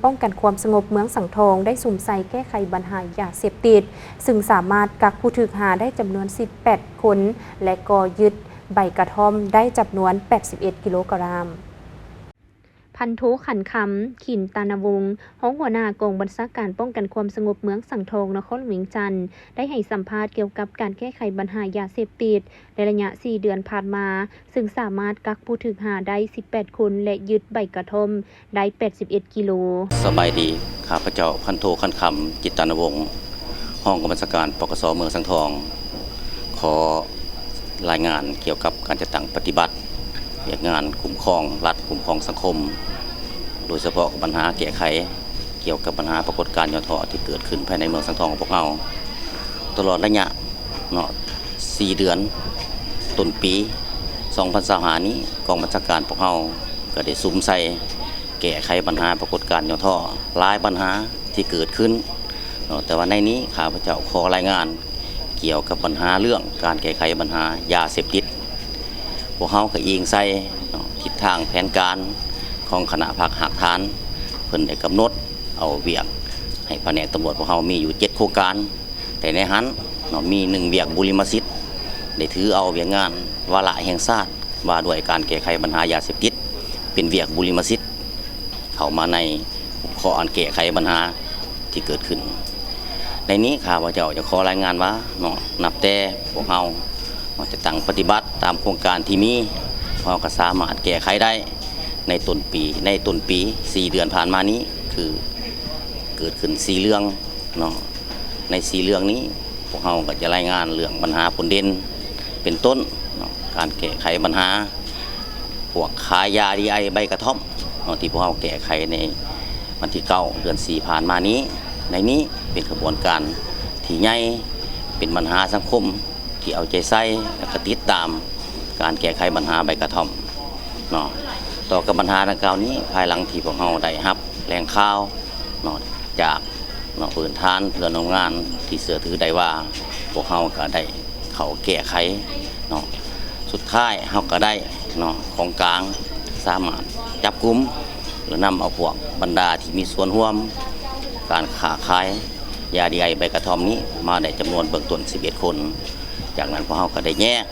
ป้องกันความสงบเมืองสังทองได้สุ่มใส่แก้ไขปัญหายาเสพติดซึ่งสามารถกักผู้ถูกหาได้จำนวน18คนและก็ยึดใบกระท่อมได้จำนวน81กิโลกรัมพันโทขันคำขินตานวงศ์ห้องหัวหน้ากองบัญชาการป้องกันความสงบเมืองสังทองนครหลวงจันทร์ได้ให้สัมภาษณ์เกี่ยวกับการแก้ไขปัญหายาเสพติดในระยะ4เดือนผ่านมาซึ่งสามารถกักผู้ถูกหาได้18คนและยึดใบกระท่อมได้81กิโลสบายดีข้าพเจ้าพันโทขันคำจิตตานวงศ์ห้องกองบัญชาการปกส.เมืองสังทองขอรายงานเกี่ยวกับการจัดตั้งปฏิบัติเกี่ยวกับงานคุ้มครองรัฐคุ้มครองสังคมโดยเฉพาะปัญหาแก้ไขเกี่ยวกับปัญหาปรากฏการณ์ย่อท้อที่เกิดขึ้นภายในเมืองสังทองของพวกเราตลอดระยะ4เดือนต้นปี2025นี้กองบัญชาการพวกเราก็ได้สุ่มใส่แก้ไขปัญหาปรากฏการณ์ย่อท้อหลายปัญหาที่เกิดขึ้นแต่ว่าในนี้ข้าพเจ้าขอรายงานเกี่ยวกับปัญหาเรื่องการแก้ไขปัญหายาเสพติดพวกเราก็อิงใส่ทิศทางแผนการของคณะพักหักฐานเพิ่นได้กำหนดเอาเวียกให้แผนกตำรวจพวกเรามีอยู่7โครงการแต่ในหันมี1เวียกบุริมสิทธิ์ได้ถือเอาเวียกงานวาระแห่งชาติว่าด้วยการแก้ไขปัญหายาเสพติดเป็นเวียกบุริมสิทธิ์เข้ามาในข้ออันแก้ไขปัญหาที่เกิดขึ้นในนี้ข้าพเจ้าจะขอรายงานว่านับแต่พวกเราจะตั้งปฏิบัติตามโครงการที่มีเราก็สามารถแก้ไขได้ในต้นปี4เดือนผ่านมานี้คือเกิดขึ้น4เรื่องใน4เรื่องนี้พวกเราก็จะรายงานเรื่องปัญหาผลเด่นเป็นต้นการแก้ไขปัญหาพวกขายยาดีไอใบกระท่อมที่พวกเราแก้ไขในวันที่9เดือน4ผ่านมานี้ในนี้เป็นกระบวนการที่ใหญ่เป็นปัญหาสังคมที่เอาใจใส่และก็ติดตามการแก้ไขปัญหาใบกระท่อมต่อกับปัญหาดังกล่าวนี้ภายหลังที่พวกเราได้รับแรงข่าวจากเพื่อนทานเพื่อนโรงงานที่เสือถือได้ว่าพวกเราก็ได้เขาแก้ไขสุดท้ายเราก็ได้ของกลางสามารถจับกุมหรือนำเอาพวกบรรดาที่มีส่วนร่วมการค้าขายยาดีไอใบกระท่อมนี้มาได้จำนวนเบื้องต้น11คนจากนั้นพวกเราก็ได้แยก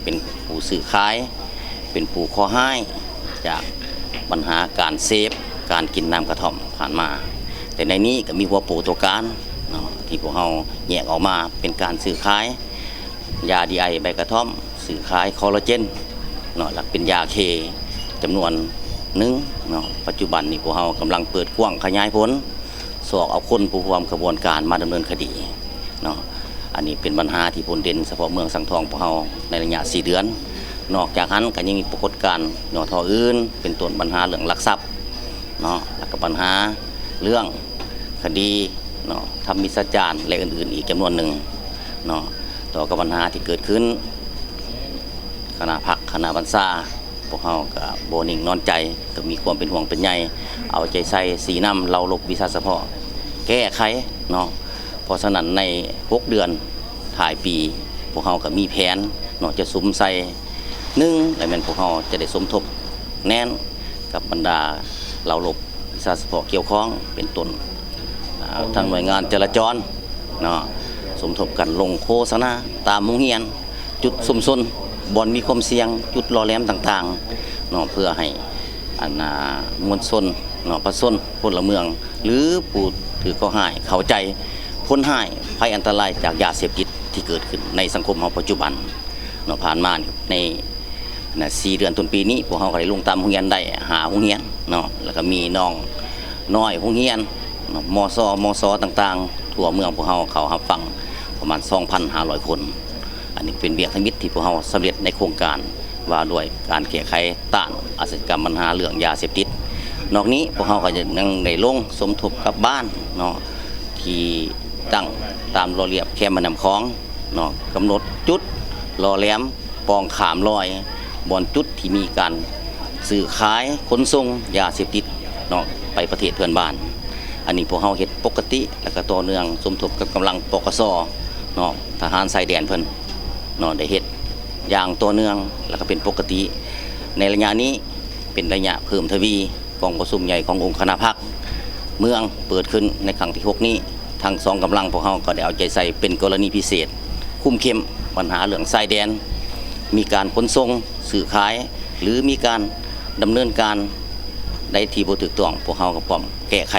เป็นผู้ซื้อขายเป็นผู้ขอให้จากปัญหาการเสพการกินน้ำกระท่อมผ่านมาแต่ในนี้ก็มีหัวโปรตัวการที่พวกเราแยกออกมาเป็นการซื้อขายยาดีไอใบกระท่อมซื้อขายคอลลาเจนหลักเป็นยาเคจำนวนหนึ่งปัจจุบันนี้พวกเรากำลังเปิดกว้างขยายผลสอบเอาคนผู้ร่วมกระบวนการมาดำเนินคดีอันนี้เป็นปัญหาที่ผลเด่นเฉพาะเมืองสังทองพวกเราในระยะ4เดือนนอกจากนั้นก็ยังมีปรากฏการณ์ย่อท้ออื่นเป็นต้นปัญหาเรื่องลักทรัพย์แล้วก็ปัญหาเรื่องคดีทำมิจฉาจารและอื่นๆอีกจำนวนหนึ่งต่อกับปัญหาที่เกิดขึ้นคณะพักคณะบัญชาพวกเราก็โบนิ่งนอนใจก็มีความเป็นห่วงเป็นใยเอาใจใส่สีน้ำเราลบวิชาเฉพาะแก้ไขเพราะฉะนั้นใน6เดือนถ่ายปีพวกเราก็มีแผนจะสุ่มใส่และแม่นพวกเราจะได้สมทบแน่นกับบรรดาเราลบวิชาเฉพาะเกี่ยวข้องเป็นต้นทางหน่วยงานจราจรสมทบกันลงโฆษณาตามโรงเรียนจุดซุมซนบ่อนมีความเสี่ยงจุดรอแหลมต่างๆเพื่อให้มวลชนประชาชนพลเมืองหรือผู้ถือข้อหาเข้าใจพ้นหายภัยอันตรายจากยาเสพติดที่เกิดขึ้นในสังคมเราปัจจุบันผ่านมาใน4เดือนต้นปีนี้พวกเราก็ได้ลงตามโรงเรียนได้หาโรงเรียนแล้วก็มีน้องน้อยโรงเรียนมสต่างๆทั่วเมืองพวกเราเขารับฟังประมาณ 2,500 คนอันนี้เป็นเวียกทั้งมิตรที่พวกเราสำเร็จในโครงการว่าด้วยการแก้ไขต้านอาชญากรรมปัญหาเรื่องยาเสพติดนอกนี้พวกเราก็จะยังได้ลงสมทบกับบ้านที่ตั้งตามระเบียบแคมป์นำคลองกำหนดจุดรอแหลมปองขามลอยบอนจุดที่มีการซื้อขายขนส่งยาเสพติดไปประเทศเพื่อนบ้านอันนี้พวกเราเฮ็ดปกติแล้วก็ต่อเนื่องสมทบกับกำลังปกส.ทหารชายแดนเพิ่นได้เฮ็ดอย่างต่อเนื่องแล้วก็เป็นปกติในระยะนี้เป็นระยะเพิ่มทวีกองประชุมใหญ่ขององค์คณะพรรค เมืองเปิดขึ้นในครั้งที่ 6 นี้ทั้งสองกำลังพวกเขาก็ได้เอาใจใส่เป็นกรณีพิเศษคุมเข้มปัญหาเรื่องชายแดนมีการขนส่งสื่อขายหรือมีการดำเนินการใดที่บ่ถูกต้องพวกเขาก็พร้อมแก้ไข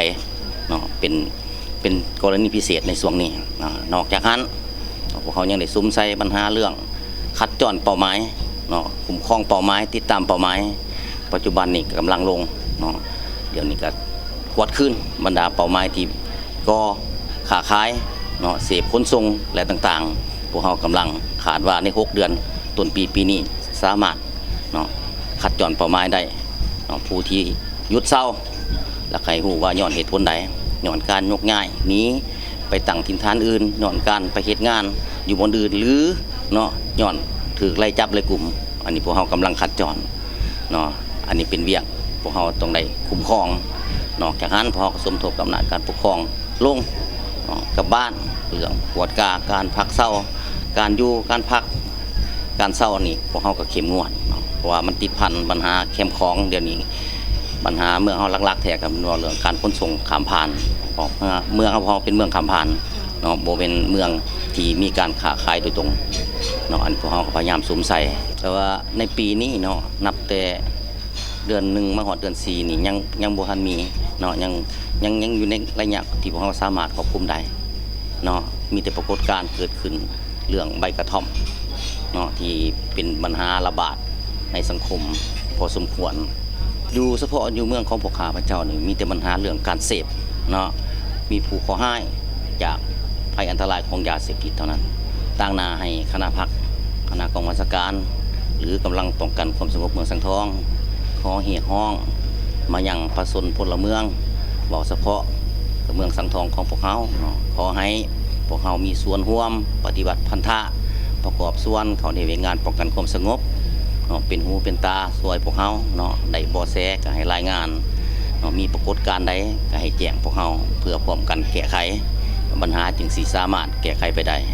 เนาะเป็นกรณีพิเศษในช่วงนี้นอกจากนั้นพวกเขายังได้ซุ่มใส่ปัญหาเรื่องคัดจรเป้าหมายเนาะคุ้มครองเป้าหมายติดตามเป้าหมายปัจจุบันนี้กำลังลงเนาะเดี๋ยวนี้ก็กวาดขึ้นบรรดาเป้าหมายที่ก็ขาขายเนาะเสพขนส่งและต่างๆพวกเขากำลังขาดว่าใน6 เดือนต้นปีนี้สามารถเนาะคัดจรเป้าหมายได้เนาะผู้ที่หยุดเศร้าและใครรู้ว่าย้อนเหตุผลใดย้อนการยกย้ายหนีไปตั้งถิ่นฐานอื่นย้อนการไปเหตุงานอยู่บนอื่นหรือเนาะย้อนถือไล่จับไล่กลุ่มอันนี้พวกเขากำลังคัดจรเนาะอันนี้เป็นเวียกพวกเขาต้องได้คุ้มครองนอกจากนั้นพวกเขาก็สมทบกับอำนาจการปกครองลงกับบ้านเรื่องกวดกาการพักเศร้าการอยู่การพักการเศร้านี่พวกเขาก็เข้มงวดเพราะว่ามันติดพันปัญหาเข้มของเดี๋ยวนี้ปัญหาเมืองเขาลักๆแท้กับเรื่องการขนส่งข้ามผ่านเมืองเขาเป็นเมืองข้ามผ่านเนาะโบเป็นเมืองที่มีการค้าขายโดยตรงเนาะอันพวกเขาก็พยายามสวมใส่แต่ว่าในปีนี้เนาะนับแต่เดือน1มาหอดเดือน4นี่ยังบ่ทันมีเนาะยังอยู่ในระยะที่พวกเขาสามารถควบคุมได้เนาะมีแต่ปรากฏการณ์เกิดขึ้นเรื่องใบกระท่อมเนาะที่เป็นปัญหาระบาดในสังคมพอสมควรอยู่เฉพาะอยู่เมืองของพวกข้าพเจ้านี่มีแต่ปัญหาเรื่องการเสพเนาะมีผู้ขอให้จากภัยอันตรายของยาเสพติดเท่านั้นตั้งหน้าให้คณะพรรคคณะกองบัญชาการหรือกำลังป้องกันความสงบเมืองสังทองขอเรียกร้องมายังประชาชนพลเมืองบอกเฉพาะเมืองสังทองของพวกเขาเนาะขอให้พวกเขามีส่วนร่วมปฏิบัติพันธะประกอบส่วนเขาในเวงานป้องกันความสงบเป็นหูเป็นตาสวยพวกเขาเนาะได้บ่แสก็ให้รายงานเนาะมีปรากฏการณ์ใดก็ให้แจ้งพวกเขาเพื่อพร้อมกันแก้ไขปัญหาจึงสิสามารถแก้ไขไปได้